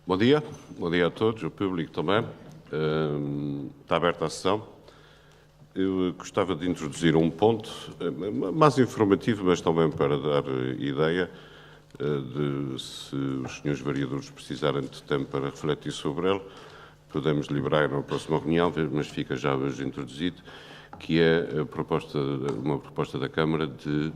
Bom dia a todos, o público também. Está aberta a sessão. Eu gostava de introduzir um ponto, mais informativo, mas também para dar ideia de se os senhores vereadores precisarem de tempo para refletir sobre ele, podemos deliberar na próxima reunião, mas fica já hoje introduzido, que é uma proposta da Câmara de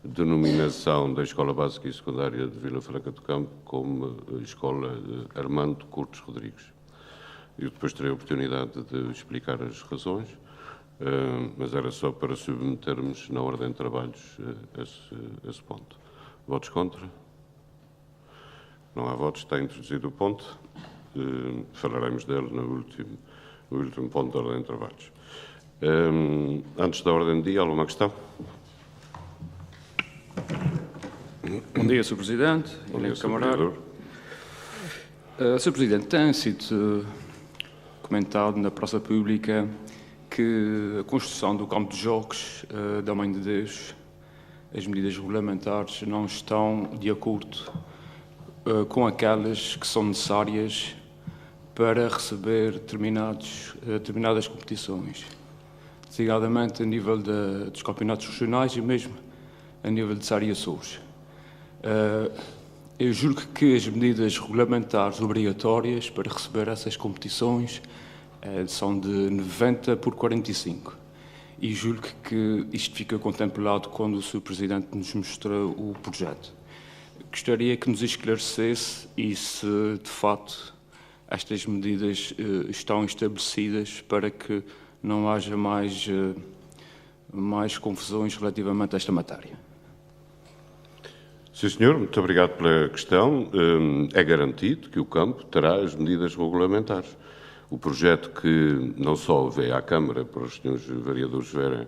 denominação da Escola Básica e Secundária de Vila Franca do Campo como Escola Armando Curtis Rodrigues. Eu depois terei a oportunidade de explicar as razões, mas era só para submetermos na ordem de trabalhos esse ponto. Votos contra? Não há votos, está introduzido o ponto. Falaremos dele no último ponto da ordem de trabalhos. Antes da ordem do dia, alguma questão? Bom dia, Sr. Presidente. Bom dia, Sr. Vereador. Sr. Presidente, tem sido comentado na praça pública que a construção do campo de jogos da Mãe de Deus, as medidas regulamentares não estão de acordo com aquelas que são necessárias para receber determinadas competições, designadamente a nível dos campeonatos regionais e mesmo a nível de Série Açores. Eu julgo que as medidas regulamentares obrigatórias para receber essas competições são de 90 por 45. E julgo que isto fica contemplado quando o Sr. Presidente nos mostrou o projeto. Gostaria que nos esclarecesse e se, de facto, estas medidas estão estabelecidas para que não haja mais confusões relativamente a esta matéria. Sim, senhor, muito obrigado pela questão. É garantido que o campo terá as medidas regulamentares. O projeto que não só veio à Câmara para os senhores vereadores verem,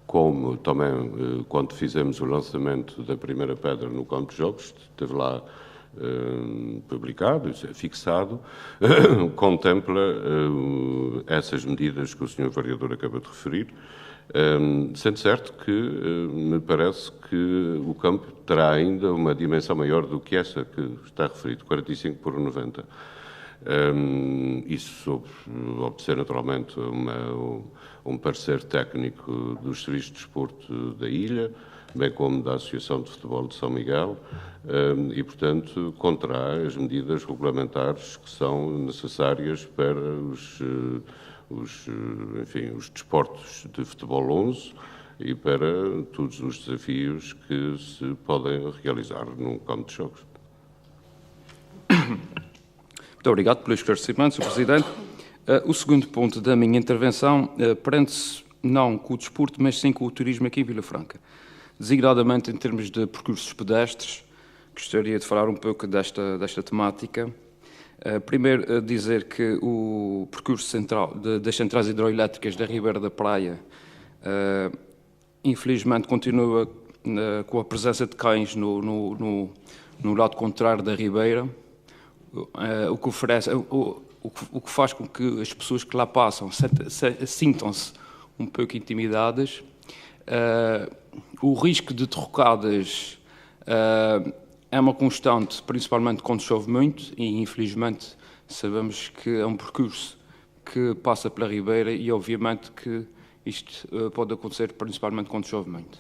como também quando fizemos o lançamento da primeira pedra no campo de jogos, esteve lá publicado, fixado, contempla essas medidas que o senhor vereador acaba de referir, sendo certo que me parece que o campo terá ainda uma dimensão maior do que essa que está referido, 45 por 90. Isso sob obedecer naturalmente um parecer técnico dos serviços de desporto da ilha, bem como da Associação de Futebol de São Miguel, e, portanto, contrará as medidas regulamentares que são necessárias para os desportos de futebol 11 e para todos os desafios que se podem realizar num campo de jogos. Muito obrigado pelo esclarecimento, Sr. Presidente. O segundo ponto da minha intervenção prende-se não com o desporto, mas sim com o turismo aqui em Vila Franca. Designadamente em termos de percursos pedestres, gostaria de falar um pouco desta temática. Primeiro, dizer que o percurso central das centrais hidroelétricas da Ribeira da Praia, infelizmente, continua com a presença de cães no lado contrário da Ribeira, o que faz com que as pessoas que lá passam sintam-se um pouco intimidadas. O risco de derrocadas é uma constante, principalmente quando chove muito, e infelizmente sabemos que é um percurso que passa pela Ribeira e obviamente que isto pode acontecer principalmente quando chove muito.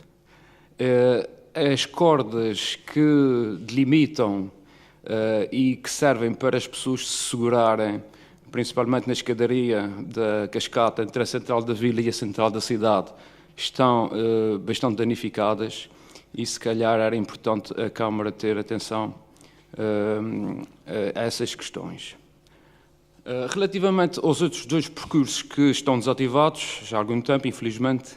As cordas que delimitam e que servem para as pessoas se segurarem, principalmente na escadaria da cascata entre a central da vila e a central da cidade, estão bastante danificadas e se calhar era importante a Câmara ter atenção a essas questões. Relativamente aos outros dois percursos que estão desativados, já há algum tempo, infelizmente,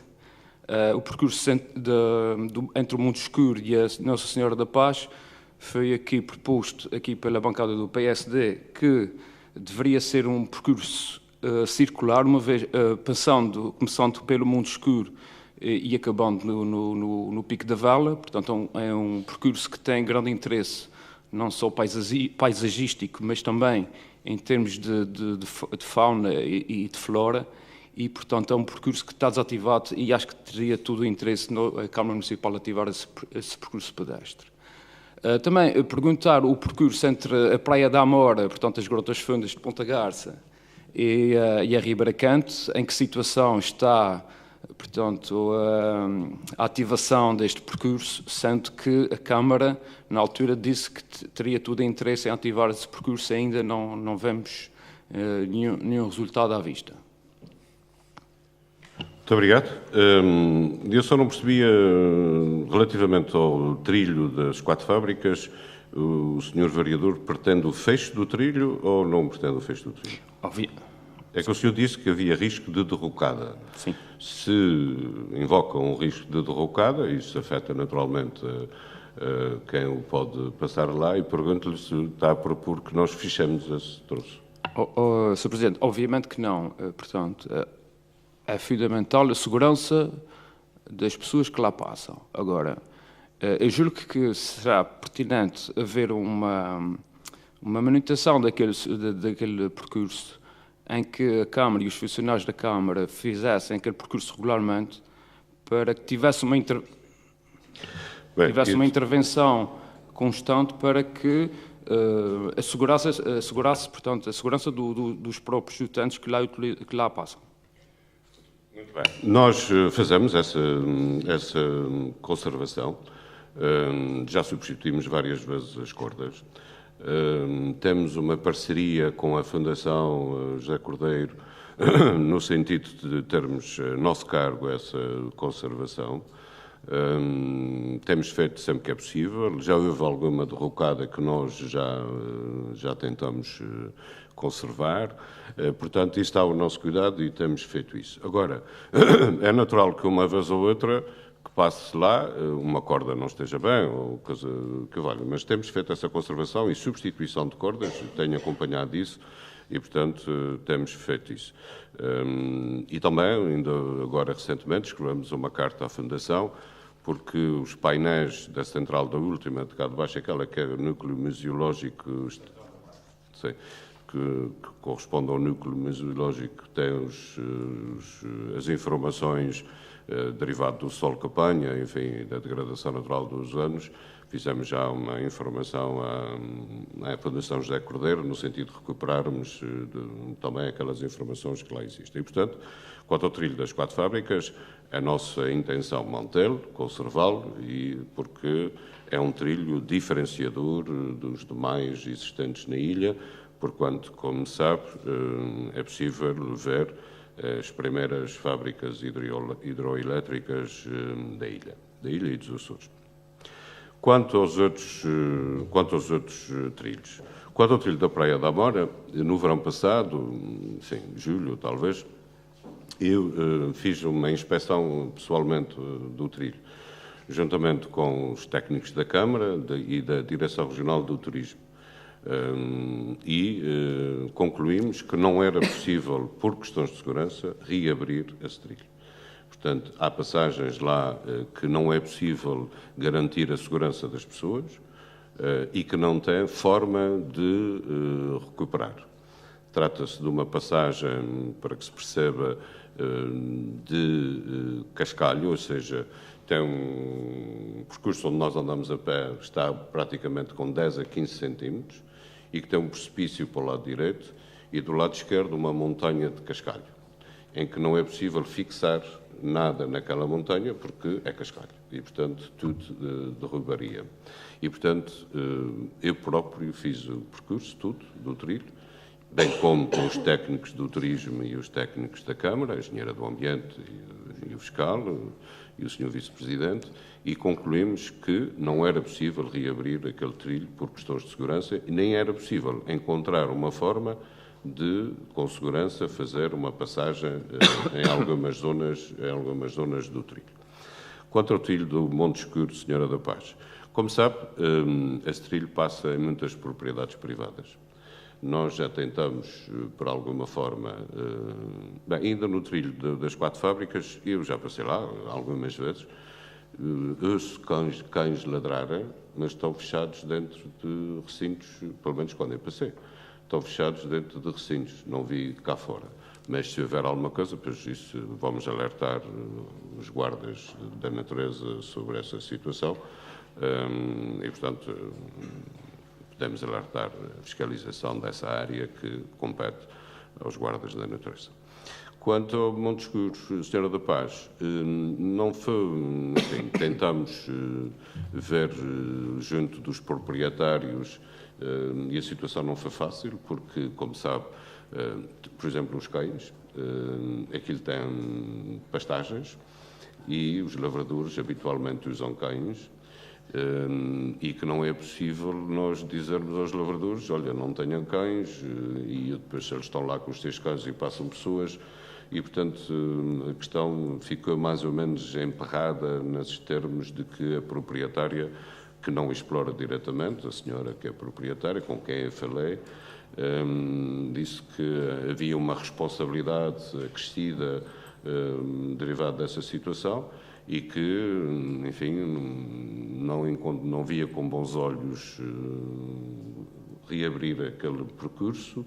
o percurso entre o Monte Escuro e a Nossa Senhora da Paz foi aqui proposto aqui pela bancada do PSD que deveria ser um percurso circular, uma vez começando pelo Monte Escuro e acabando no Pico da Vela. Portanto, é um percurso que tem grande interesse, não só paisagístico, mas também em termos de fauna e de flora, e, portanto, é um percurso que está desativado e acho que teria todo o interesse a Câmara Municipal ativar esse percurso pedestre. Também perguntar o percurso entre a Praia da Amora, portanto as Grotas Fundas de Ponta Garça, e a Ribeira Canto, em que situação está, portanto, a ativação deste percurso, sendo que a Câmara, na altura, disse que teria todo o interesse em ativar esse percurso e ainda não vemos nenhum resultado à vista. Muito obrigado. Eu só não percebia, relativamente ao trilho das 4 fábricas, o senhor vereador pretende o fecho do trilho ou não pretende o fecho do trilho? É que o senhor disse que havia risco de derrocada. Sim. Se invocam um risco de derrocada, isso afeta naturalmente quem o pode passar lá, e pergunto-lhe se está a propor que nós fechemos esse troço. Sr. Presidente, obviamente que não. Portanto, é fundamental a segurança das pessoas que lá passam. Agora, eu julgo que será pertinente haver uma manutenção daquele percurso em que a Câmara e os funcionários da Câmara fizessem aquele percurso regularmente, para que tivesse uma intervenção constante para que assegurasse, portanto, a segurança dos próprios votantes que lá passam. Muito bem. Nós fazemos essa conservação. Já substituímos várias vezes as cordas. Temos uma parceria com a Fundação José Cordeiro, no sentido de termos a nosso cargo essa conservação. Temos feito sempre que é possível. Já houve alguma derrocada que nós já tentamos conservar. Portanto, isso está ao nosso cuidado e temos feito isso. Agora, é natural que uma vez ou outra que passe lá, uma corda não esteja bem, ou coisa que valha, mas temos feito essa conservação e substituição de cordas, tenho acompanhado isso e, portanto, temos feito isso. E também, ainda agora recentemente, escrevemos uma carta à Fundação, porque os painéis da central da última, de cá de baixo, aquela que é o núcleo meteorológico, que corresponde ao núcleo meteorológico, que tem as informações derivado do sol que apanha, enfim, da degradação natural dos anos. Fizemos já uma informação à Fundação José Cordeiro, no sentido de recuperarmos também aquelas informações que lá existem. E, portanto, quanto ao trilho das 4 fábricas, a nossa intenção mantê-lo, conservá-lo, porque é um trilho diferenciador dos demais existentes na ilha, porquanto, como sabe, é possível ver as primeiras fábricas hidroelétricas da ilha e dos Açores. Quanto aos outros trilhos. Quanto ao trilho da Praia da Amora, no verão passado, sim, julho talvez, eu fiz uma inspeção pessoalmente do trilho, juntamente com os técnicos da Câmara e da Direção Regional do Turismo. Concluímos que não era possível, por questões de segurança, reabrir esse trilho. Portanto, há passagens lá que não é possível garantir a segurança das pessoas e que não tem forma de recuperar. Trata-se de uma passagem, para que se perceba, de cascalho, ou seja, tem um percurso onde nós andamos a pé, está praticamente com 10 a 15 centímetros, e que tem um precipício para o lado direito e do lado esquerdo uma montanha de cascalho, em que não é possível fixar nada naquela montanha porque é cascalho e, portanto, tudo derrubaria. E, portanto, eu próprio fiz o percurso, tudo, do trilho, bem como com os técnicos do turismo e os técnicos da Câmara, a engenheira do Ambiente e o fiscal e o senhor vice-presidente, e concluímos que não era possível reabrir aquele trilho por questões de segurança e nem era possível encontrar uma forma de, com segurança, fazer uma passagem em algumas zonas do trilho. Quanto ao trilho do Monte Escuro, Senhora da Paz, como sabe, esse trilho passa em muitas propriedades privadas. Nós já tentamos, por alguma forma, ainda no trilho das 4 fábricas, eu já passei lá algumas vezes, ouço cães ladrarem, mas estão fechados dentro de recintos, pelo menos quando eu passei, estão fechados dentro de recintos, não vi cá fora. Mas se houver alguma coisa, pois isso vamos alertar os guardas da natureza sobre essa situação, E, portanto, podemos alertar a fiscalização dessa área que compete aos guardas da natureza. Quanto ao Monte Escuro, Senhora da Paz, não foi, enfim, tentamos ver junto dos proprietários e a situação não foi fácil, porque, como sabe, por exemplo, os cães, aquilo tem pastagens e os lavradores habitualmente usam cães, e que não é possível nós dizermos aos lavradores, olha, não tenham cães, e depois eles estão lá com os seus cães e passam pessoas, e portanto a questão ficou mais ou menos emperrada nesses termos de que a proprietária, que não explora diretamente, a senhora que é proprietária, com quem eu falei, disse que havia uma responsabilidade acrescida derivada dessa situação, e que, enfim, não via com bons olhos reabrir aquele percurso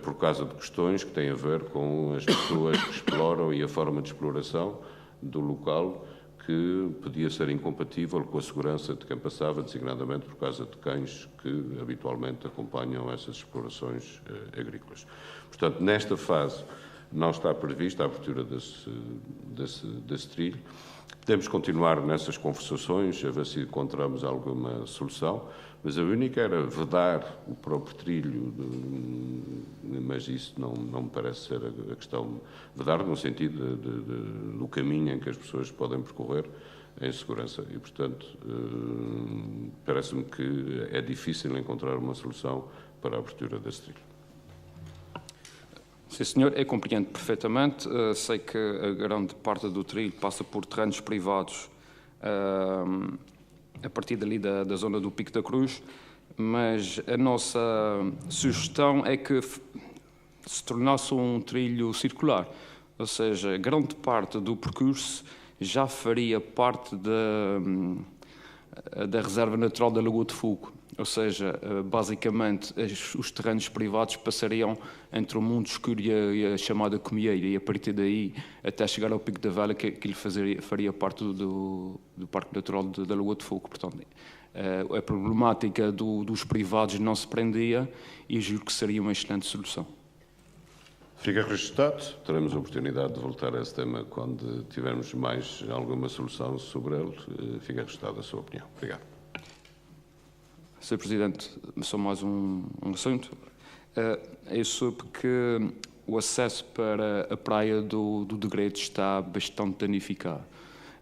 por causa de questões que têm a ver com as pessoas que exploram e a forma de exploração do local, que podia ser incompatível com a segurança de quem passava, designadamente por causa de cães que habitualmente acompanham essas explorações agrícolas. Portanto, nesta fase não está prevista a abertura desse trilho. Podemos continuar nessas conversações, a ver se encontramos alguma solução, mas a única era vedar o próprio trilho, mas isso não me parece ser a questão. Vedar no sentido do caminho em que as pessoas podem percorrer em segurança. E, portanto, parece-me que é difícil encontrar uma solução para a abertura desse trilho. Sim, senhor, eu compreendo perfeitamente. Sei que a grande parte do trilho passa por terrenos privados a partir dali da zona do Pico da Cruz, mas a nossa sugestão é que se tornasse um trilho circular, ou seja, grande parte do percurso já faria parte da Reserva Natural da Lagoa de Fogo. Ou seja, basicamente, os terrenos privados passariam entre o Mundo Escuro e a chamada Comieira, e a partir daí, até chegar ao Pico da Vela, que ele faria parte do Parque Natural da Lagoa de Fogo. Portanto, a problemática dos privados não se prendia, e juro que seria uma excelente solução. Fica registado. Teremos a oportunidade de voltar a esse tema quando tivermos mais alguma solução sobre ele. Fica registada a sua opinião. Obrigado. Sr. Presidente, só mais um assunto. Eu soube que o acesso para a praia do Degredo está bastante danificado.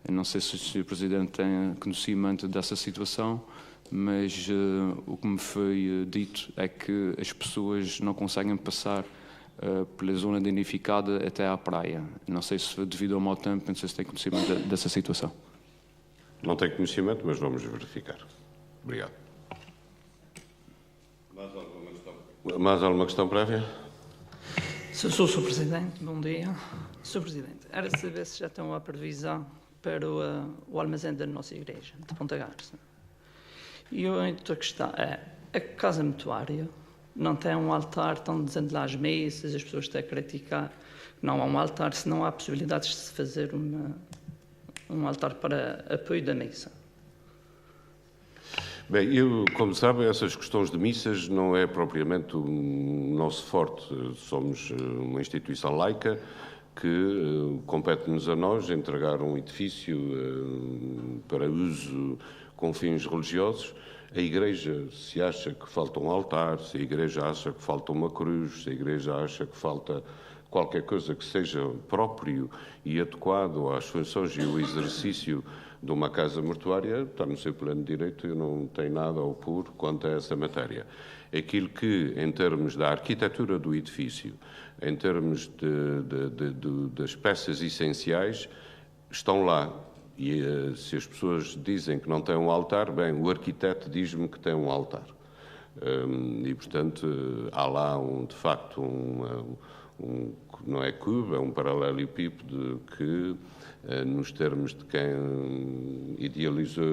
Eu não sei se o Sr. Presidente tem conhecimento dessa situação, mas o que me foi dito é que as pessoas não conseguem passar pela zona danificada até à praia. Não sei se devido ao mau tempo, não sei se tem conhecimento dessa situação. Não tenho conhecimento, mas vamos verificar. Obrigado. Mais alguma questão prévia? Sou Sr. Presidente, bom dia. Sr. Presidente, era saber se já estão a previsão para o armazém da nossa igreja, de Ponta Garça. E a outra questão é, a Casa Mortuária não tem um altar, estão dizendo lá as missas, as pessoas estão a criticar, não há um altar, se não há possibilidades de se fazer um altar para apoio da missa. Bem, como sabem, essas questões de missas não é propriamente o nosso forte. Somos uma instituição laica que compete-nos a nós entregar um edifício para uso com fins religiosos. A Igreja, se acha que falta um altar, se a Igreja acha que falta uma cruz, se a Igreja acha que falta qualquer coisa que seja próprio e adequado às funções e ao exercício de uma casa mortuária, está no seu plano de direito, eu não tenho nada a opor quanto a essa matéria. Aquilo que, em termos da arquitetura do edifício, em termos das peças essenciais, estão lá. E se as pessoas dizem que não tem um altar, bem, o arquiteto diz-me que tem um altar. E, portanto, há lá, de facto, não é cubo, é um paralelepípedo que, nos termos de quem idealizou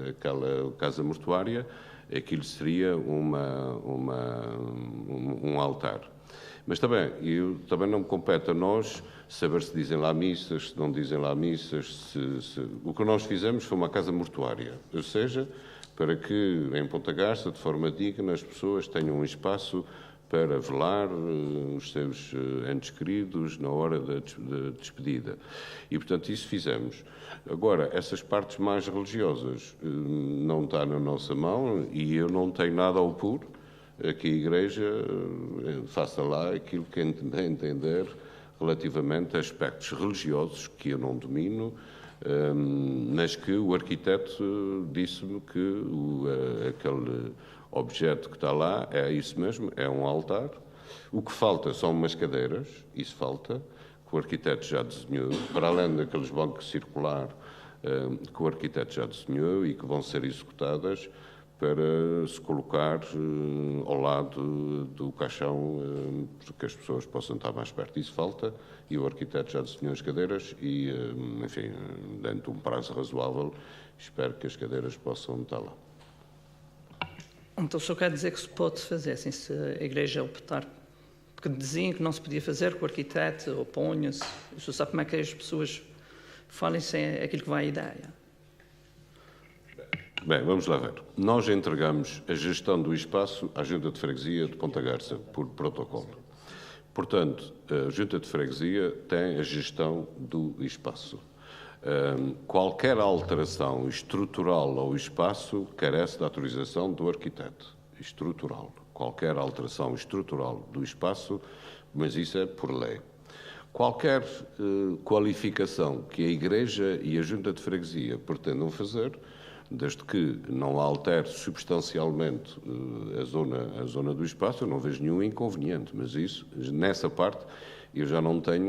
aquela casa mortuária, aquilo seria um altar. Mas também não me compete a nós saber se dizem lá missas, se não dizem lá missas. O que nós fizemos foi uma casa mortuária, ou seja, para que em Ponta Garça, de forma digna, as pessoas tenham um espaço para velar os seus entes queridos na hora da despedida. E, portanto, isso fizemos. Agora, essas partes mais religiosas não está na nossa mão e eu não tenho nada a opor a que a Igreja faça lá aquilo que entender relativamente a aspectos religiosos que eu não domino, mas que o arquiteto disse-me que aquele objeto que está lá é isso mesmo, é um altar. O que falta são umas cadeiras, isso falta, que o arquiteto já desenhou, para além daqueles bancos circular que o arquiteto já desenhou e que vão ser executadas para se colocar ao lado do caixão, para que as pessoas possam estar mais perto. Isso falta e o arquiteto já desenhou as cadeiras e, enfim, dentro de um prazo razoável, espero que as cadeiras possam estar lá. Então só quer dizer que se pode fazer, assim, se a Igreja optar, porque diziam que não se podia fazer, que o arquiteto oponha-se, o senhor sabe como é que as pessoas falem sem aquilo que vai à ideia. Bem, vamos lá ver. Nós entregamos a gestão do espaço à Junta de Freguesia de Ponta Garça, por protocolo. Portanto, a Junta de Freguesia tem a gestão do espaço. Qualquer alteração estrutural ao espaço carece da autorização do arquiteto. Estrutural. Qualquer alteração estrutural do espaço, mas isso é por lei. Qualquer qualificação que a Igreja e a Junta de Freguesia pretendam fazer, desde que não altere substancialmente a zona do espaço, eu não vejo nenhum inconveniente, mas isso, nessa parte,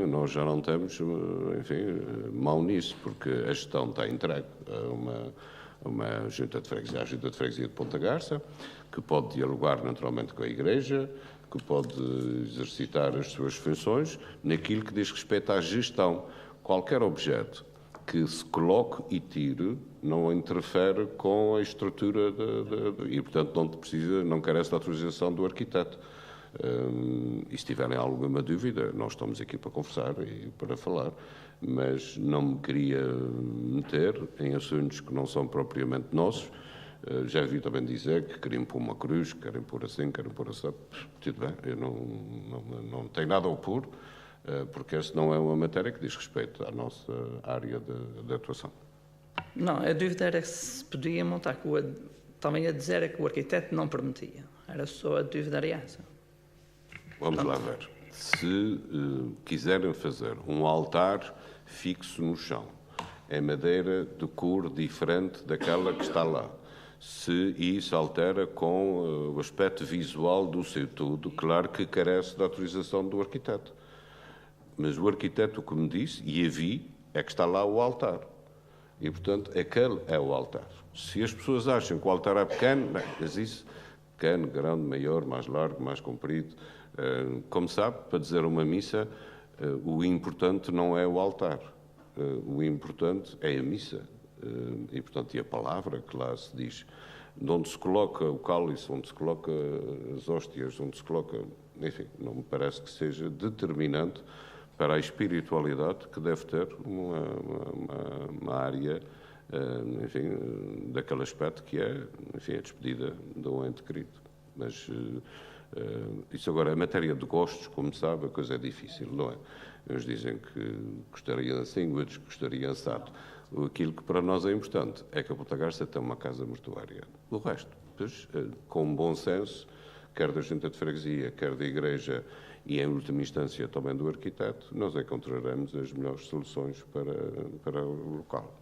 nós já não temos, enfim, mão nisso, porque a gestão está entregue a uma Junta de Freguesia, a Junta de Freguesia de Ponta Garça, que pode dialogar naturalmente com a Igreja, que pode exercitar as suas funções naquilo que diz respeito à gestão. Qualquer objeto que se coloque e tire não interfere com a estrutura e, portanto, não carece da autorização do arquiteto. E se tiverem alguma dúvida, nós estamos aqui para conversar e para falar, mas não me queria meter em assuntos que não são propriamente nossos. Já vi também dizer que queriam pôr uma cruz, querem pôr assim, querem pôr assim. Tudo bem, eu não tenho nada a opor, porque essa não é uma matéria que diz respeito à nossa área de atuação. Não, a dúvida era se podia montar, também a dizer é que o arquiteto não permitia. Era só a dúvida era essa. Vamos lá ver. Se quiserem fazer um altar fixo no chão, em madeira de cor diferente daquela que está lá, se isso altera com o aspecto visual do seu todo, claro que carece da autorização do arquiteto. Mas o arquiteto, como disse, e a vi, é que está lá o altar. E, portanto, aquele é o altar. Se as pessoas acham que o altar é pequeno, bem, mas isso, pequeno, grande, maior, mais largo, mais comprido, como sabe, para dizer uma missa, o importante não é o altar. O importante é a missa. E, portanto, e a palavra que lá se diz, de onde se coloca o cálice, onde se coloca as hóstias, onde se coloca... Enfim, não me parece que seja determinante para a espiritualidade que deve ter uma área, enfim, daquele aspecto que é, enfim, a despedida de um ente querido. Mas isso agora, a matéria de gostos, como sabe, a coisa é difícil, não é? Uns dizem que gostariam assim, outros gostariam assado. Aquilo que para nós é importante é que a Ponta Garça tem uma casa mortuária. O resto, pois, com bom senso, quer da Junta de Freguesia, quer da Igreja e, em última instância, também do arquiteto, nós encontraremos as melhores soluções para o local.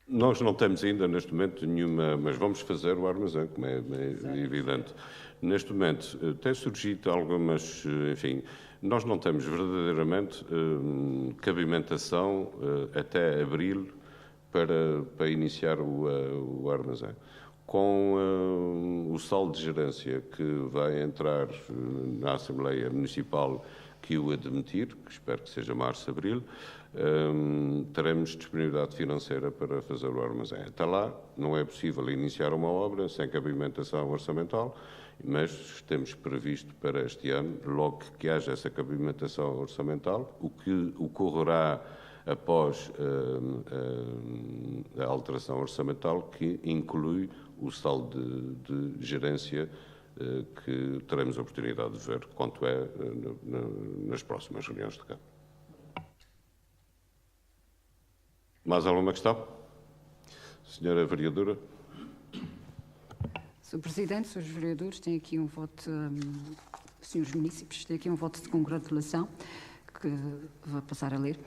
Nós não temos ainda, neste momento, nenhuma... Mas vamos fazer o armazém, como é evidente. Neste momento, tem surgido algumas... Enfim, nós não temos verdadeiramente cabimentação até abril para iniciar o armazém. Com o saldo de gerência que vai entrar na Assembleia Municipal, que o admitir, que espero que seja março, abril, teremos disponibilidade financeira para fazer o armazém. Até lá, não é possível iniciar uma obra sem cabimentação orçamental, mas temos previsto para este ano, logo que haja essa cabimentação orçamental, o que ocorrerá após a alteração orçamental, que inclui o saldo de gerência que teremos a oportunidade de ver quanto é nas próximas reuniões de Câmara. Mais alguma questão? Senhora Vereadora. Sr. Presidente, Srs. Vereadores, tem aqui um voto, Srs. Munícipes, tem aqui um voto de congratulação que vou passar a ler.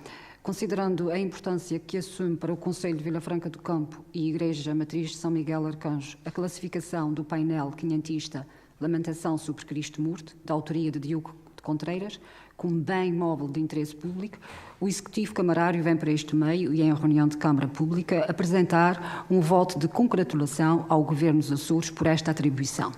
Considerando a importância que assume para o Conselho de Vila Franca do Campo e Igreja Matriz de São Miguel Arcanjo a classificação do painel quinhentista Lamentação sobre Cristo Morto, da autoria de Diogo de Contreiras, como bem móvel de interesse público, o Executivo Camarário vem para este meio e, em reunião de Câmara Pública, apresentar um voto de congratulação ao Governo dos Açores por esta atribuição.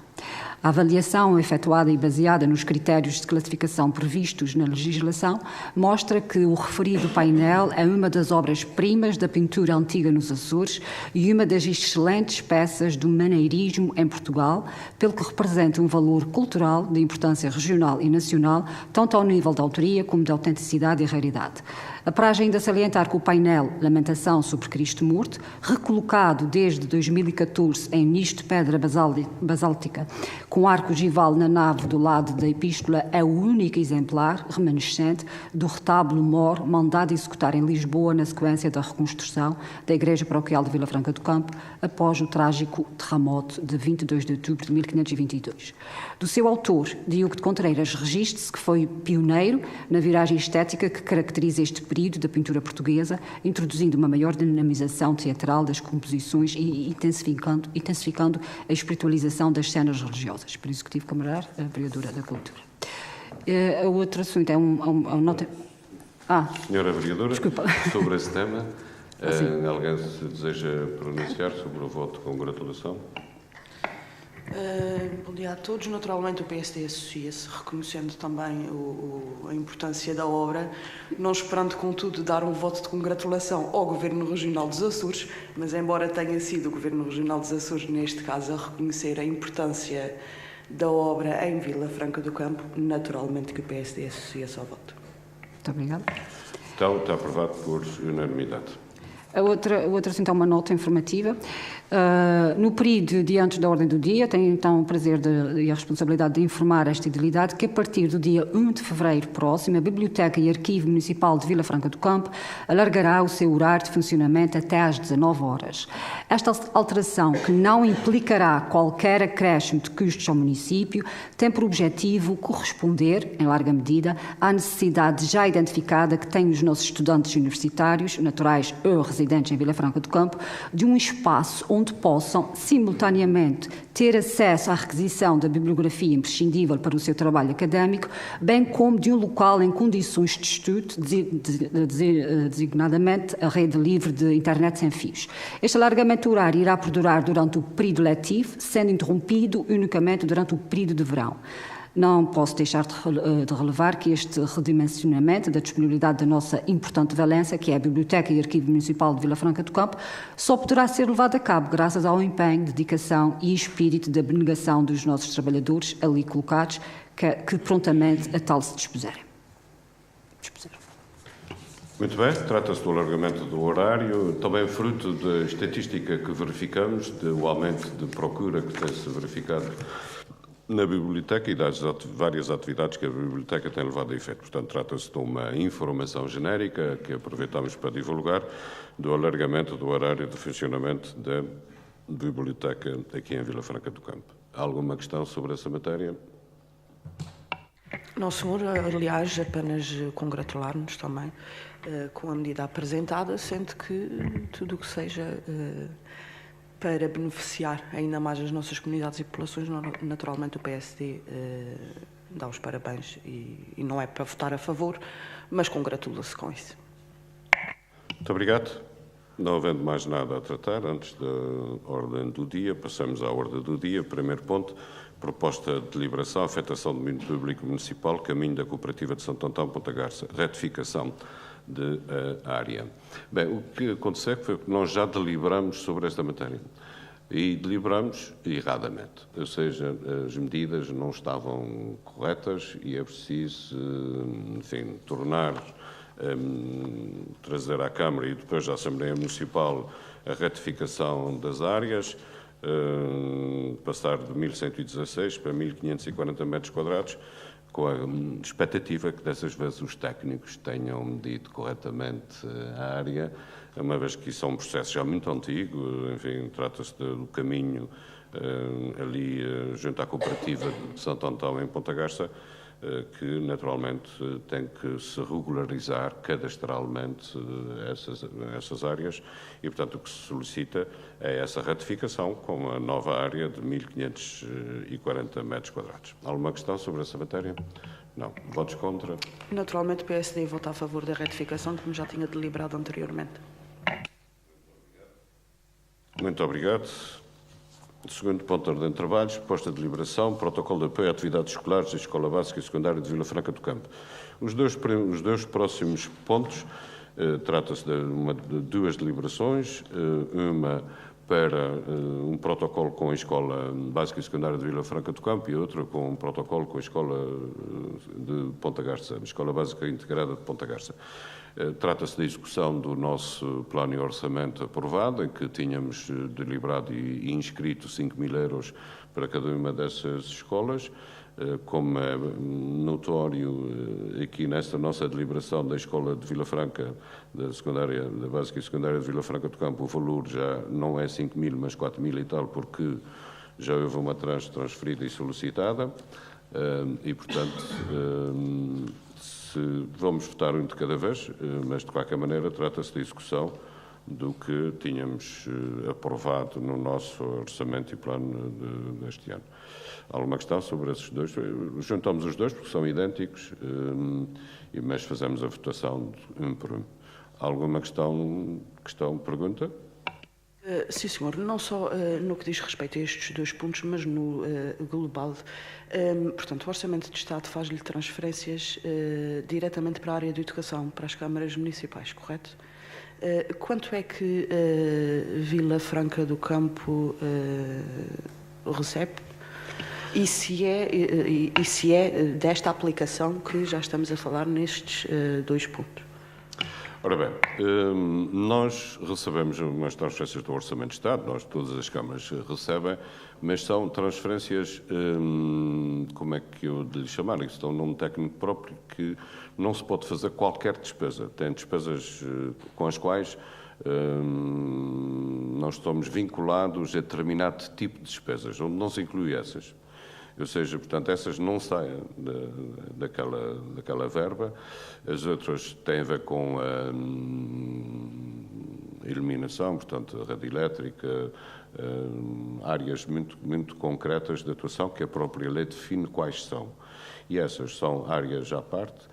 A avaliação efetuada e baseada nos critérios de classificação previstos na legislação mostra que o referido painel é uma das obras-primas da pintura antiga nos Açores e uma das excelentes peças do maneirismo em Portugal, pelo que representa um valor cultural de importância regional e nacional, tanto ao nível da autoria como da autenticidade e raridade. Apraz ainda salientar que o painel Lamentação sobre Cristo Morto, recolocado desde 2014 em nicho de pedra basáltica, com arco ogival na nave do lado da epístola, é o único exemplar remanescente do retábulo mor mandado executar em Lisboa na sequência da reconstrução da Igreja Paroquial de Vila Franca do Campo, após o trágico terremoto de 22 de outubro de 1522. Do seu autor, Diogo de Contreiras, registre-se que foi pioneiro na viragem estética que caracteriza este período da pintura portuguesa, introduzindo uma maior dinamização teatral das composições e intensificando a espiritualização das cenas religiosas. Pelo Executivo Camarário, a Vereadora da Cultura. O outro assunto é uma nota... Senhora Vereadora, desculpa. Sobre esse tema, alguém se deseja pronunciar sobre o voto de congratulação? Bom dia a todos. Naturalmente o PSD associa-se, reconhecendo também a importância da obra, não esperando, contudo, dar um voto de congratulação ao Governo Regional dos Açores, mas embora tenha sido o Governo Regional dos Açores, neste caso, a reconhecer a importância da obra em Vila Franca do Campo, naturalmente que o PSD associa-se ao voto. Muito obrigada. Então, está aprovado por unanimidade. A outra assunto é uma nota informativa. No período de antes da ordem do dia, tenho então o prazer e a responsabilidade de informar esta idilidade que a partir do dia 1 de fevereiro próximo, a Biblioteca e Arquivo Municipal de Vila Franca do Campo alargará o seu horário de funcionamento até às 19 horas. Esta alteração, que não implicará qualquer acréscimo de custos ao município, tem por objetivo corresponder, em larga medida, à necessidade já identificada que têm os nossos estudantes universitários, naturais ou residentes em Vila Franca do Campo, de um espaço onde possam, simultaneamente, ter acesso à requisição da bibliografia imprescindível para o seu trabalho académico, bem como de um local em condições de estudo, designadamente a rede livre de internet sem fios. Este alargamento horário irá perdurar durante o período letivo, sendo interrompido unicamente durante o período de verão. Não posso deixar de relevar que este redimensionamento da disponibilidade da nossa importante valência, que é a Biblioteca e Arquivo Municipal de Vila Franca do Campo, só poderá ser levado a cabo graças ao empenho, dedicação e espírito de abnegação dos nossos trabalhadores ali colocados, que prontamente a tal se dispuserem. Muito bem, trata-se do alargamento do horário, também fruto da estatística que verificamos, do aumento de procura que tem-se verificado na biblioteca e das várias atividades que a biblioteca tem levado a efeito. Portanto, trata-se de uma informação genérica que aproveitamos para divulgar do alargamento do horário de funcionamento da biblioteca aqui em Vila Franca do Campo. Há alguma questão sobre essa matéria? Não, senhor, aliás, apenas congratular-nos também com a medida apresentada, sendo que tudo o que seja para beneficiar ainda mais as nossas comunidades e populações, naturalmente o PSD dá os parabéns e não é para votar a favor, mas congratula-se com isso. Muito obrigado. Não havendo mais nada a tratar, antes da ordem do dia, passamos à ordem do dia. Primeiro ponto, proposta de deliberação, afetação do domínio público municipal, caminho da Cooperativa de Santo Antão, Ponta Garça, retificação de área. Bem, o que aconteceu foi que nós já deliberamos sobre esta matéria. E deliberamos erradamente, ou seja, as medidas não estavam corretas e é preciso, enfim, trazer à Câmara e depois à Assembleia Municipal a retificação das áreas, passar de 1.116 para 1.540 metros quadrados, com a expectativa que dessas vezes os técnicos tenham medido corretamente a área, uma vez que isso é um processo já muito antigo, enfim, trata-se do caminho ali junto à Cooperativa de Santo Antão, em Ponta Garça, que naturalmente tem que se regularizar cadastralmente essas áreas e, portanto, o que se solicita é essa ratificação com a nova área de 1.540 metros quadrados. Alguma questão sobre essa matéria? Não. Votos contra? Naturalmente, o PSD vota a favor da retificação, como já tinha deliberado anteriormente. Muito obrigado. Segundo ponto de ordem de trabalhos, proposta de deliberação, protocolo de apoio a atividades escolares da Escola Básica e Secundária de Vila Franca do Campo. Os dois próximos pontos, trata-se de duas deliberações, uma para um protocolo com a Escola Básica e Secundária de Vila Franca do Campo e outra com um protocolo com a Escola de Ponta Garça, a Escola Básica Integrada de Ponta Garça. Trata-se da execução do nosso plano e orçamento aprovado, em que tínhamos deliberado e inscrito 5.000 euros para cada uma dessas escolas. Como é notório aqui nesta nossa deliberação da Escola de Vila Franca, da Básica e Secundária de Vila Franca do Campo, o valor já não é 5.000, mas 4.000 e tal, porque já houve uma tranche transferida e solicitada. E, portanto, vamos votar um de cada vez, mas de qualquer maneira trata-se de execução do que tínhamos aprovado no nosso orçamento e plano deste ano. Alguma questão sobre esses dois? Juntamos os dois porque são idênticos, mas fazemos a votação um por um. Alguma questão, pergunta? Sim, senhor. Não só no que diz respeito a estes dois pontos, mas no global. Portanto, o Orçamento de Estado faz-lhe transferências diretamente para a área de educação, para as câmaras municipais, correto? Quanto é que Vila Franca do Campo recebe? E se é desta aplicação que já estamos a falar nestes dois pontos? Ora bem, nós recebemos umas transferências do Orçamento de Estado, todas as câmaras recebem, mas são transferências, como é que eu lhe chamar? Isso é um nome técnico próprio que não se pode fazer qualquer despesa. Tem despesas com as quais nós estamos vinculados a determinado tipo de despesas, onde não se inclui essas. Ou seja, portanto, essas não saem daquela verba. As outras têm a ver com a iluminação, portanto, a rede elétrica, áreas muito concretas de atuação que a própria lei define quais são. E essas são áreas à parte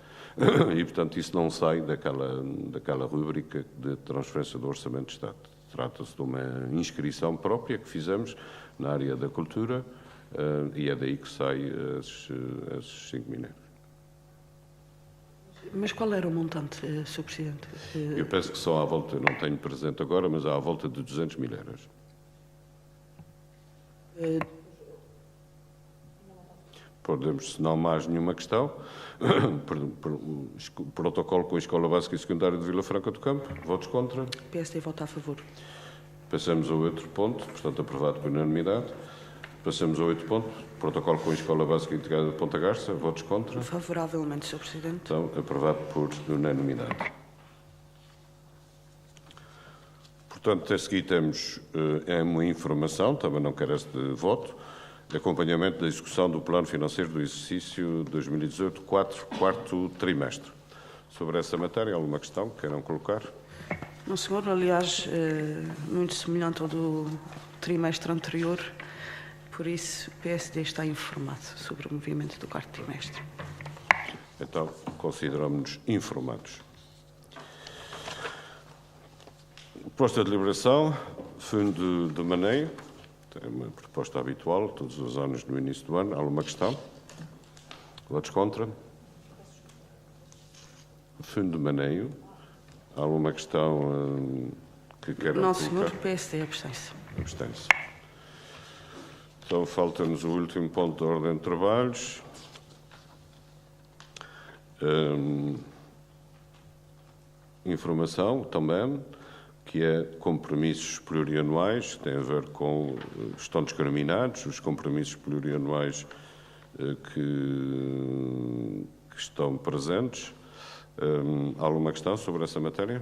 e, portanto, isso não sai daquela rúbrica de transferência do Orçamento de Estado. Trata-se de uma inscrição própria que fizemos na área da cultura, e é daí que sai esses 5.000 euros. Mas qual era o montante, Sr. Presidente? Eu penso que só à volta, não tenho presente agora, mas à volta de 200.000 euros. Podemos, se não há mais nenhuma questão, protocolo com a Escola Básica e Secundária de Vila Franca do Campo. Votos contra? O PSD vota a favor. Passamos ao outro ponto, portanto aprovado por unanimidade. Passamos ao outro ponto, protocolo com a Escola Básica Integrada de Ponta Garça. Votos contra? Favoravelmente, Sr. Presidente. Então, aprovado por unanimidade. Portanto, a seguir temos uma informação, também não carece de voto, de acompanhamento da execução do Plano Financeiro do exercício 2018, quarto trimestre. Sobre essa matéria, alguma questão que queiram colocar? Não, senhor. Aliás, muito semelhante ao do trimestre anterior. Por isso, o PSD está informado sobre o movimento do quarto trimestre. Então, consideramos-nos informados. Proposta de deliberação, fundo de maneio. Tem uma proposta habitual, todos os anos no início do ano. Há alguma questão? Votos contra? Fundo de maneio. Há alguma questão que queiram Não, colocar? senhor. PSD abstém-se. Abstém-se. Então, falta-nos o último ponto da ordem de trabalhos. Informação também, que é compromissos plurianuais, que tem a ver com, estão discriminados, os compromissos plurianuais que estão presentes. Há alguma questão sobre essa matéria?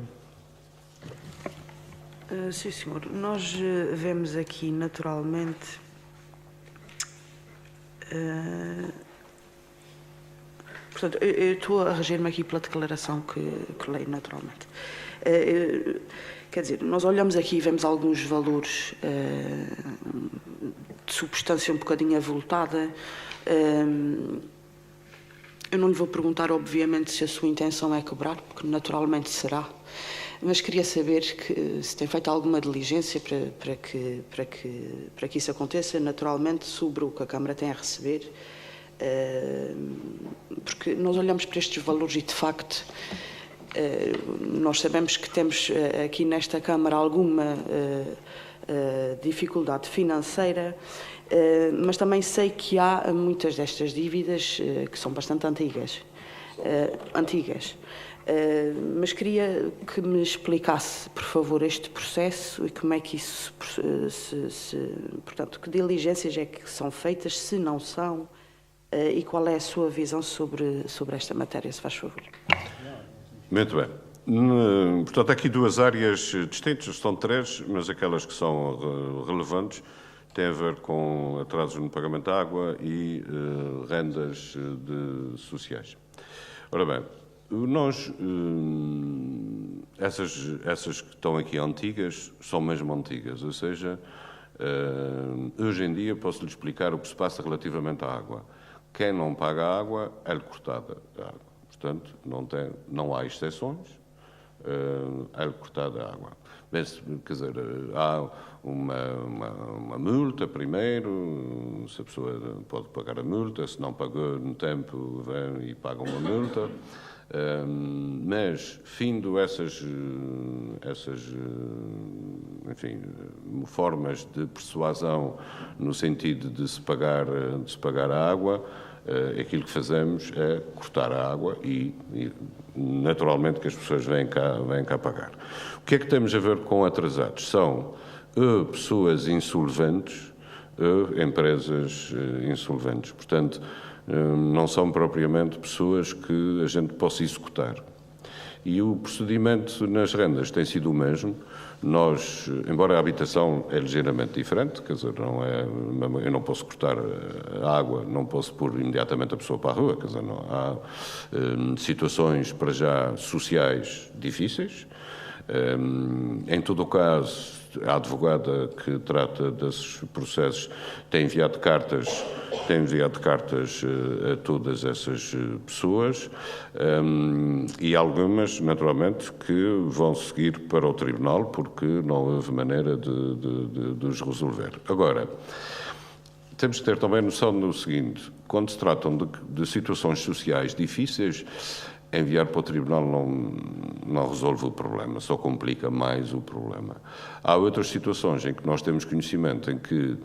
Sim, senhor. Nós vemos aqui, naturalmente, portanto, eu estou a reger-me aqui pela declaração que leio, naturalmente. Quer dizer, nós olhamos aqui e vemos alguns valores de substância um bocadinho avultada. Eu não lhe vou perguntar, obviamente, se a sua intenção é cobrar, porque naturalmente será. Mas queria saber se tem feito alguma diligência para que isso aconteça, naturalmente, sobre o que a Câmara tem a receber. Porque nós olhamos para estes valores e, de facto, nós sabemos que temos aqui nesta Câmara alguma dificuldade financeira, mas também sei que há muitas destas dívidas que são bastante antigas. Mas queria que me explicasse, por favor, este processo e como é que isso portanto, que diligências é que são feitas, se não são, e qual é a sua visão sobre esta matéria, se faz favor. Muito bem. Portanto, há aqui duas áreas distintas, são três, mas aquelas que são relevantes têm a ver com atrasos no pagamento de água e rendas sociais. Ora bem, nós, essas que estão aqui antigas, são mesmo antigas, ou seja, hoje em dia posso-lhe explicar o que se passa relativamente à água. Quem não paga a água é-lhe cortada a água. Portanto, não há exceções, é-lhe cortada a água. Mas, quer dizer, há uma multa primeiro, se a pessoa pode pagar a multa, se não pagou no tempo, vem e paga uma multa. Mas, findo essas enfim, formas de persuasão no sentido de se pagar a água, aquilo que fazemos é cortar a água e naturalmente que as pessoas vêm cá pagar. O que é que temos a ver com atrasados? São pessoas insolventes, empresas insolventes. Portanto, não são propriamente pessoas que a gente possa executar. E o procedimento nas rendas tem sido o mesmo. Nós, embora a habitação é ligeiramente diferente, quer dizer, eu não posso cortar a água, não posso pôr imediatamente a pessoa para a rua, quer dizer, não, há situações para já sociais difíceis. Em todo o caso, a advogada que trata desses processos tem enviado cartas a todas essas pessoas e algumas, naturalmente, que vão seguir para o tribunal porque não houve maneira de os resolver. Agora, temos que ter também noção do seguinte: quando se tratam de situações sociais difíceis, enviar para o tribunal não resolve o problema, só complica mais o problema. Há outras situações em que nós temos conhecimento em que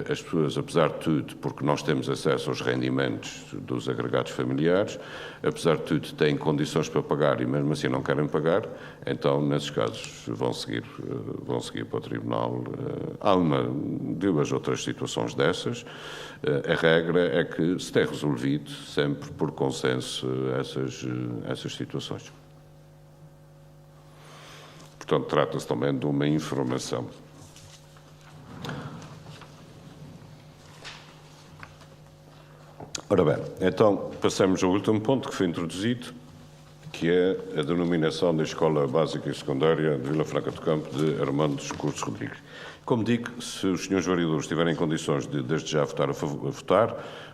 as pessoas, apesar de tudo, porque nós temos acesso aos rendimentos dos agregados familiares, apesar de tudo têm condições para pagar e mesmo assim não querem pagar, então nesses casos vão seguir para o tribunal. Há duas outras situações dessas. A regra é que se tem resolvido sempre por consenso essas situações. Portanto, trata-se também de uma informação. Ora bem, então passamos ao último ponto que foi introduzido, que é a denominação da Escola Básica e Secundária de Vila Franca do Campo de Armando Cursos Rodrigues. Como digo, se os senhores vereadores estiverem em condições de, desde já, votar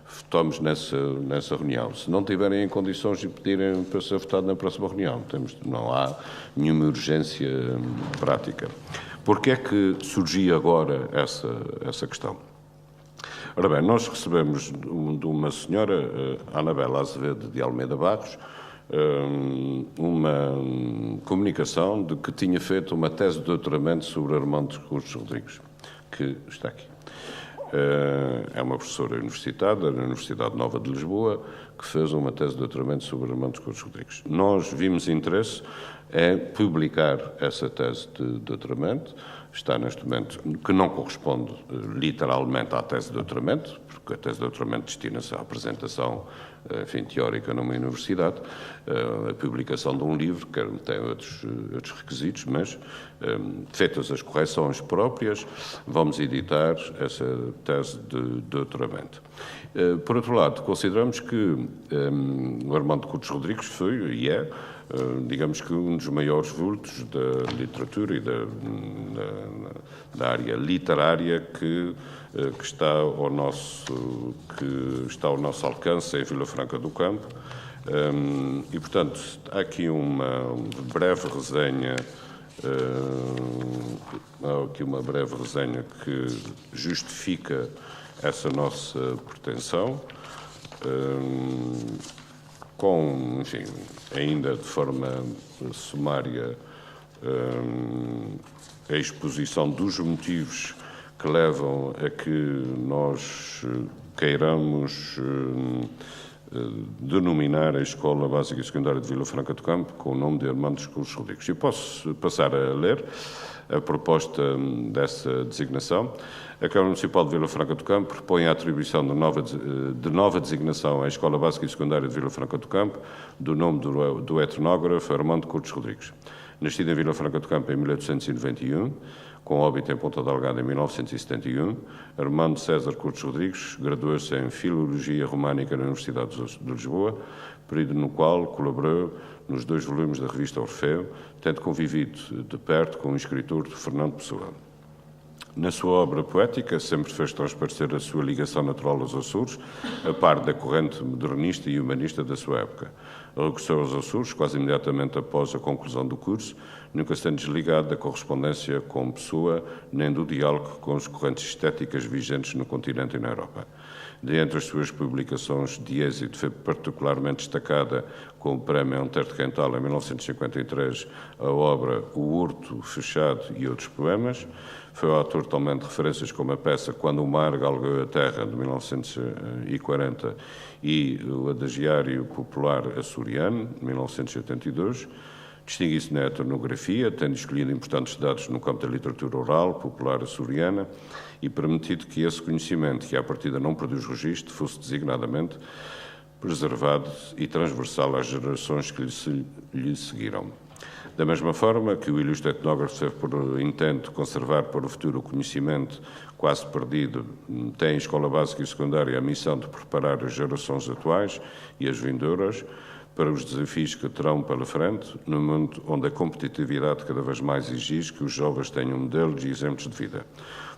votamos nessa reunião. Se não estiverem em condições de pedirem para ser votado na próxima reunião, não há nenhuma urgência prática. Por que é que surgiu agora essa questão? Ora bem, nós recebemos de uma senhora, Anabela Azevedo de Almeida Barros, uma comunicação de que tinha feito uma tese de doutoramento sobre Armando Curtos Rodrigues, que está aqui. É uma professora universitária da Universidade Nova de Lisboa que fez uma tese de doutoramento sobre Armando Curtos Rodrigues. Nós vimos interesse em publicar essa tese de doutoramento. Está neste momento, que não corresponde literalmente à tese de doutoramento, porque a tese de doutoramento destina-se à apresentação, enfim, teórica numa universidade, a publicação de um livro, que tem outros requisitos, mas, feitas as correções próprias, vamos editar essa tese de doutoramento. Por outro lado, consideramos que o Armando Curtos Rodrigues foi e é, digamos que um dos maiores vultos da literatura e da área literária que está ao nosso alcance em Vila Franca do Campo. E, portanto, há aqui uma breve resenha que justifica essa nossa pretensão, com, enfim, ainda de forma sumária, a exposição dos motivos que levam a que nós queiramos denominar a Escola Básica e Secundária de Vila Franca do Campo com o nome de Armando Curtos Rodrigues. Eu posso passar a ler a proposta dessa designação. A Câmara Municipal de Vila Franca do Campo propõe a atribuição de nova designação à Escola Básica e Secundária de Vila Franca do Campo do nome do etnógrafo Armando Curtos Rodrigues. Nascido em Vila Franca do Campo em 1891, com óbito em Ponta Delgada em 1971, Armando César Curtos Rodrigues graduou-se em Filologia Românica na Universidade de Lisboa, período no qual colaborou nos 2 volumes da revista Orfeu, tendo convivido de perto com o escritor Fernando Pessoa. Na sua obra poética, sempre fez transparecer a sua ligação natural aos Açores, a par da corrente modernista e humanista da sua época. Regressou aos Açores quase imediatamente após a conclusão do curso, nunca sendo desligado da correspondência com Pessoa, nem do diálogo com as correntes estéticas vigentes no continente e na Europa. De entre as suas publicações de êxito, foi particularmente destacada com o Prémio Antero de Quental, em 1953, a obra O Horto Fechado e Outros Poemas. Foi o autor também de referências como a peça Quando o Mar Galgou a Terra, de 1940, e o Adagiário Popular Açoriano, de 1982. Distingue-se na etnografia, tendo escolhido importantes dados no campo da literatura oral, popular açoriana, e permitido que esse conhecimento, que à partida não produz registro, fosse designadamente preservado e transversal às gerações que lhe seguiram. Da mesma forma que o ilustre etnógrafo teve por intento conservar para o futuro o conhecimento quase perdido, tem a Escola Básica e Secundária a missão de preparar as gerações atuais e as vindouras para os desafios que terão pela frente, no mundo onde a competitividade cada vez mais exige que os jovens tenham modelos e exemplos de vida.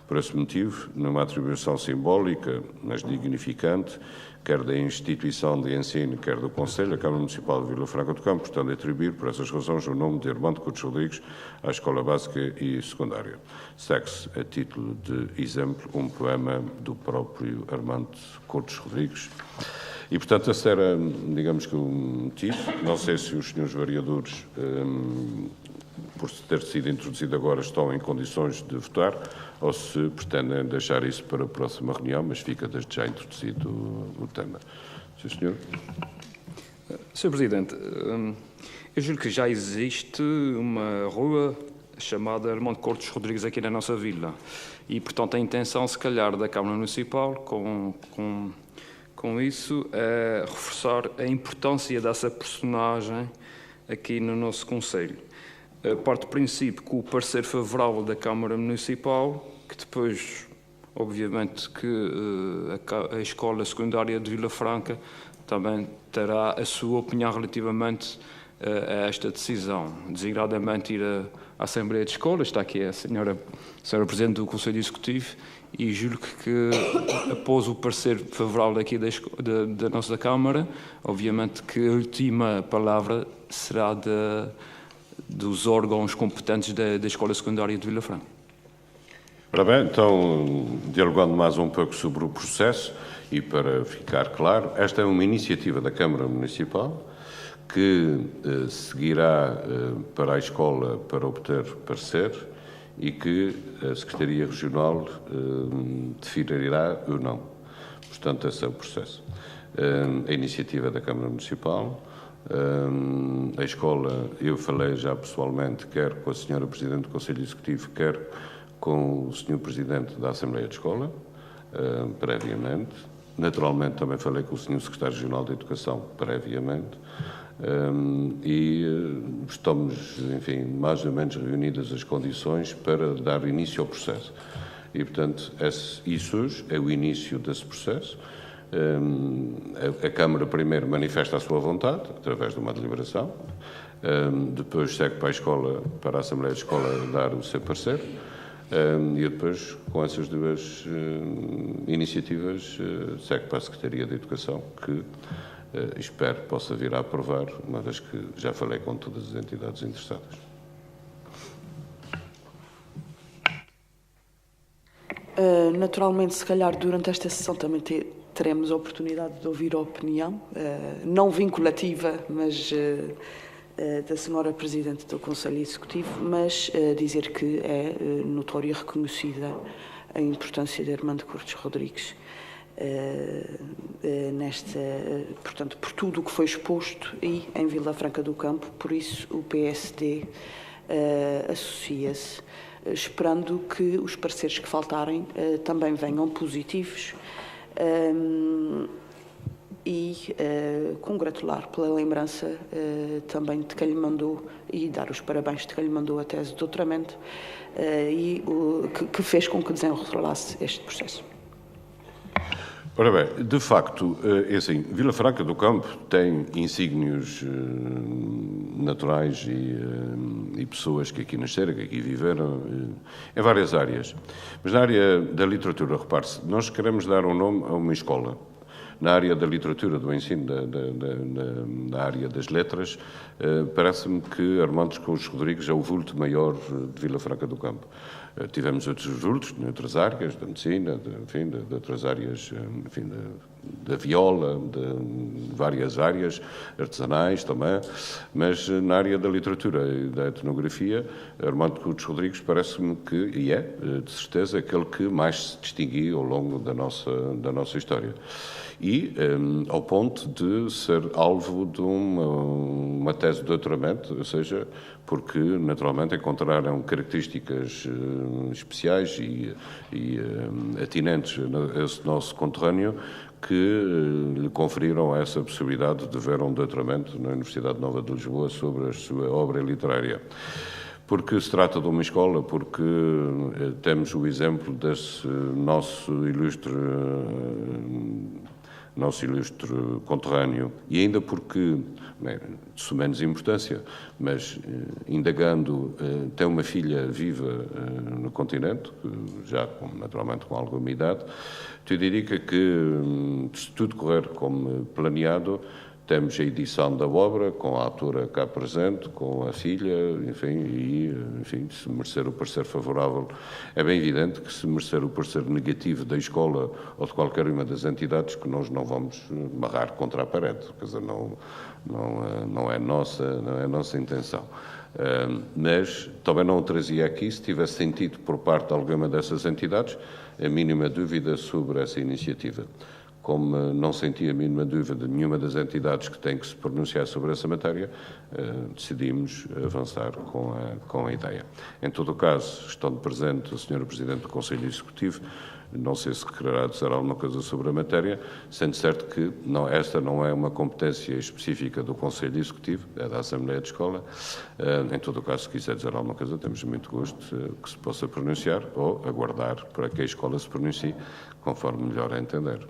Por esse motivo, numa atribuição simbólica, mas dignificante, quer da instituição de ensino, quer do Conselho, a Câmara Municipal de Vila Franca do Campo, portanto, atribuir, por essas razões, o nome de Armando Curtos Rodrigues à Escola Básica e Secundária. Segue-se, a título de exemplo, um poema do próprio Armando Curtos Rodrigues. E, portanto, esse era, digamos que, o motivo. Não sei se os senhores vereadores, por ter sido introduzido agora, estão em condições de votar ou se pretendem deixar isso para a próxima reunião, mas fica desde já introduzido o tema. Sim, senhor. Sr. Presidente, eu julgo que já existe uma rua chamada Armando Curtos Rodrigues aqui na nossa vila e, portanto, a intenção, se calhar, da Câmara Municipal com isso é reforçar a importância dessa personagem aqui no nosso Conselho. Parte do princípio que o parecer favorável da Câmara Municipal, que depois, obviamente, que a Escola Secundária de Vila Franca também terá a sua opinião relativamente a esta decisão, designadamente ir à Assembleia de Escola. Está aqui a senhora Presidente do Conselho Executivo, e julgo que após o parecer favorável aqui da nossa Câmara, obviamente que a última palavra será dos órgãos competentes da Escola Secundária de Vila Franca. Ora bem, então, dialogando mais um pouco sobre o processo, e para ficar claro, esta é uma iniciativa da Câmara Municipal que seguirá para a escola para obter parecer e que a Secretaria Regional definirá ou não. Portanto, esse é o processo. A iniciativa da Câmara Municipal, a escola, eu falei já pessoalmente, quer com a senhora Presidente do Conselho Executivo, quer com o senhor Presidente da Assembleia de Escola, previamente. Naturalmente, também falei com o senhor Secretário Regional de Educação, previamente. E estamos, enfim, mais ou menos reunidas as condições para dar início ao processo. E, portanto, isso hoje é o início desse processo. A Câmara primeiro manifesta a sua vontade, através de uma deliberação, depois segue para a escola, para a Assembleia de Escola dar o seu parecer, e depois, com essas duas iniciativas, segue para a Secretaria de Educação, que espero possa vir a aprovar, uma vez que já falei com todas as entidades interessadas. Naturalmente, se calhar, durante esta sessão também teremos a oportunidade de ouvir a opinião, não vinculativa, mas da senhora Presidente do Conselho Executivo, mas dizer que é notória e reconhecida a importância de Armando Curtis Rodrigues portanto, por tudo o que foi exposto e em Vila Franca do Campo. Por isso o PSD associa-se, esperando que os pareceres que faltarem também venham positivos, e congratular pela lembrança também de quem lhe mandou, e dar os parabéns de quem lhe mandou a tese de doutoramento, que fez com que desenrolasse este processo. Ora bem, de facto, é assim, Vila Franca do Campo tem insígnios naturais e pessoas que aqui nasceram, que aqui viveram, em várias áreas. Mas na área da literatura, repare-se, nós queremos dar um nome a uma escola. Na área da literatura, do ensino, na área das letras, parece-me que Armando Curtis Rodrigues é o vulto maior de Vila Franca do Campo. Tivemos outros vultos, noutras áreas, da medicina, de outras áreas, enfim, da viola, de várias áreas, artesanais também, mas na área da literatura e da etnografia, Armando Curtis Rodrigues parece-me que, e é, de certeza, aquele que mais se distinguiu ao longo da nossa história. E ao ponto de ser alvo de uma tese de doutoramento, ou seja, porque naturalmente encontraram características especiais e atinentes a esse nosso conterrâneo que lhe conferiram essa possibilidade de ver um doutoramento na Universidade Nova de Lisboa sobre a sua obra literária. Porque se trata de uma escola, porque temos o exemplo desse nosso ilustre conterrâneo, e ainda porque, bem, de menos importância, mas indagando, tem uma filha viva no continente, já naturalmente com alguma idade, tudo indica que, se tudo correr como planeado, temos a edição da obra, com a autora cá presente, com a filha, enfim, se merecer o parecer favorável, é bem evidente que se merecer o parecer negativo da escola ou de qualquer uma das entidades, que nós não vamos barrar contra a parede, quer dizer, não é nossa intenção. Mas também não o trazia aqui se tivesse sentido por parte de alguma dessas entidades a mínima dúvida sobre essa iniciativa. Como não senti a mínima dúvida de nenhuma das entidades que tem que se pronunciar sobre essa matéria, decidimos avançar com a ideia. Em todo o caso, estando presente a senhora Presidente do Conselho Executivo, não sei se quererá dizer alguma coisa sobre a matéria, sendo certo que esta não é uma competência específica do Conselho Executivo, é da Assembleia de Escola. Em todo o caso, se quiser dizer alguma coisa, temos muito gosto que se possa pronunciar ou aguardar para que a escola se pronuncie, conforme melhor a entender.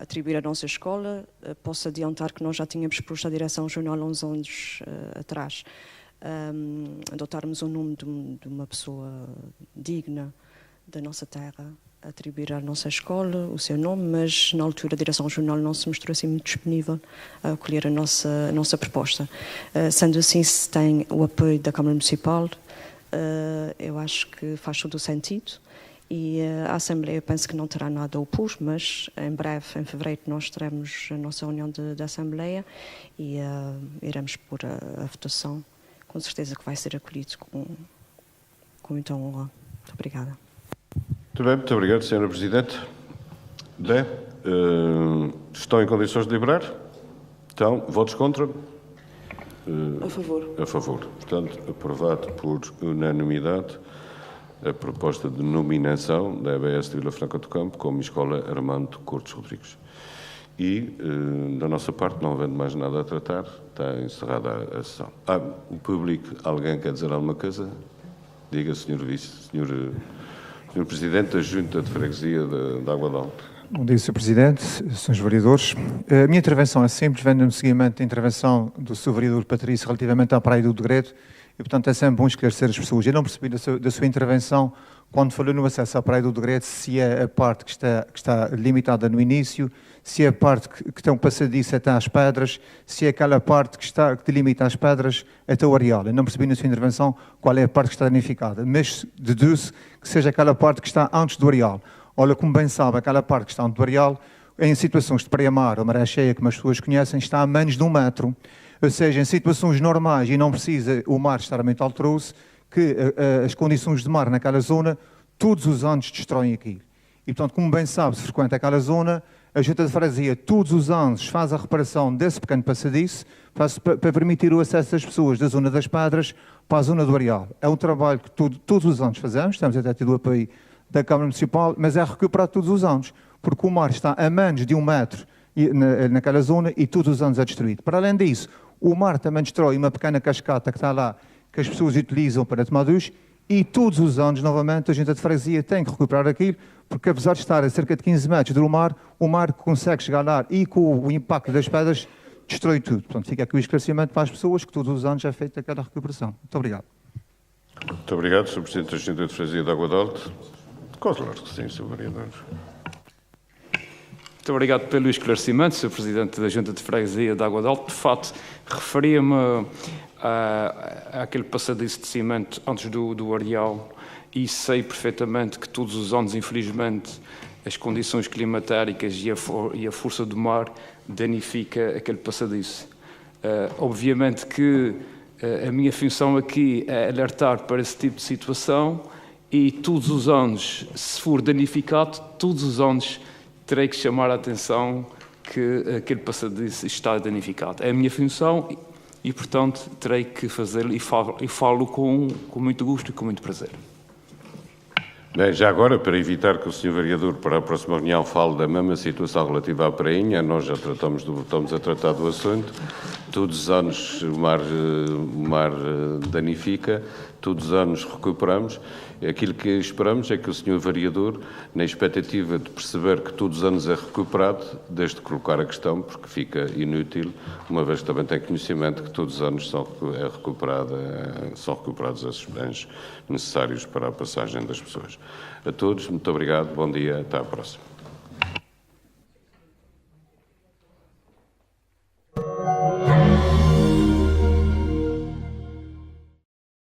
atribuir à nossa escola. Posso adiantar que nós já tínhamos proposto à Direção-Regional há uns anos atrás adotarmos o nome de uma pessoa digna da nossa terra, atribuir à nossa escola o seu nome, mas na altura a Direção-Regional não se mostrou assim muito disponível a acolher a nossa proposta. Sendo assim, se tem o apoio da Câmara Municipal, eu acho que faz todo o sentido. E a Assembleia penso que não terá nada a opor, mas em breve, em fevereiro, nós teremos a nossa reunião da Assembleia e iremos pôr a votação. Com certeza que vai ser acolhido com muita honra. Muito obrigada. Muito bem, muito obrigado, Sra. Presidente. Bem, estão em condições de deliberar? Então, votos contra? A favor. A favor. Portanto, aprovado por unanimidade a proposta de nominação da EBS de Vila Franca do Campo como Escola Armando Cortes Rodrigues. E, da nossa parte, não havendo mais nada a tratar, está encerrada a sessão. O público, alguém quer dizer alguma coisa? Diga, Sr. Presidente da Junta de Freguesia de Água de Alto. Bom dia, Sr. Presidente, Srs. Vereadores. A minha intervenção é simples, vendo no seguimento da intervenção do Sr. Vereador Patrício relativamente à Praia do Degredo, e, portanto, é sempre bom esclarecer as pessoas. Eu não percebi da sua intervenção, quando falou no acesso à Praia do Degredo, se é a parte que está limitada no início, se é a parte que tem um passadiço até às pedras, se é aquela parte que delimita as pedras até o areal. Eu não percebi na sua intervenção qual é a parte que está danificada, mas deduz que seja aquela parte que está antes do areal. Olha, como bem sabe, aquela parte que está antes do areal, em situações de praia-mar ou maré cheia, como as pessoas conhecem, está a menos de 1 metro. Ou seja, em situações normais, e não precisa o mar estar muito alteroso, que as condições de mar naquela zona, todos os anos destroem aquilo. E, portanto, como bem sabe, se frequenta aquela zona, a Junta de Freguesia todos os anos faz a reparação desse pequeno passadiço para permitir o acesso das pessoas da zona das pedras para a zona do areal. É um trabalho que todos os anos fazemos, estamos até a ter o apoio da Câmara Municipal, mas é recuperado todos os anos, porque o mar está a menos de 1 metro naquela zona e todos os anos é destruído. Para além disso, o mar também destrói uma pequena cascata que está lá, que as pessoas utilizam para tomar duche, e todos os anos, novamente, a Junta de Freguesia tem que recuperar aquilo, porque apesar de estar a cerca de 15 metros do mar, o mar consegue chegar lá e com o impacto das pedras destrói tudo. Portanto, fica aqui o esclarecimento para as pessoas que todos os anos é feita aquela recuperação. Muito obrigado. Muito obrigado, Sr. Presidente da Junta de Freguesia de Água de Alto. Claro que sim, Sr. Vereador. Muito obrigado pelo esclarecimento, Sr. Presidente da Junta de Freguesia de Água de Alto. De facto, referia-me àquele passadiço de cimento antes do areal e sei perfeitamente que todos os anos, infelizmente, as condições climatéricas e a força do mar danifica aquele passadiço. Obviamente que a minha função aqui é alertar para esse tipo de situação e todos os anos, se for danificado, todos os anos terei que chamar a atenção que aquele passadiço está danificado. É a minha função e portanto, terei que fazê-lo e falo com muito gosto e com muito prazer. Bem, já agora, para evitar que o Sr. Vereador, para a próxima reunião, fale da mesma situação relativa à prainha, nós já estamos a tratar do assunto. Todos os anos o mar danifica, todos os anos recuperamos. Aquilo que esperamos é que o Sr. Vereador, na expectativa de perceber que todos os anos é recuperado, deixe de colocar a questão, porque fica inútil, uma vez que também tem conhecimento que todos os anos são recuperados esses bens necessários para a passagem das pessoas. A todos, muito obrigado, bom dia, até à próxima.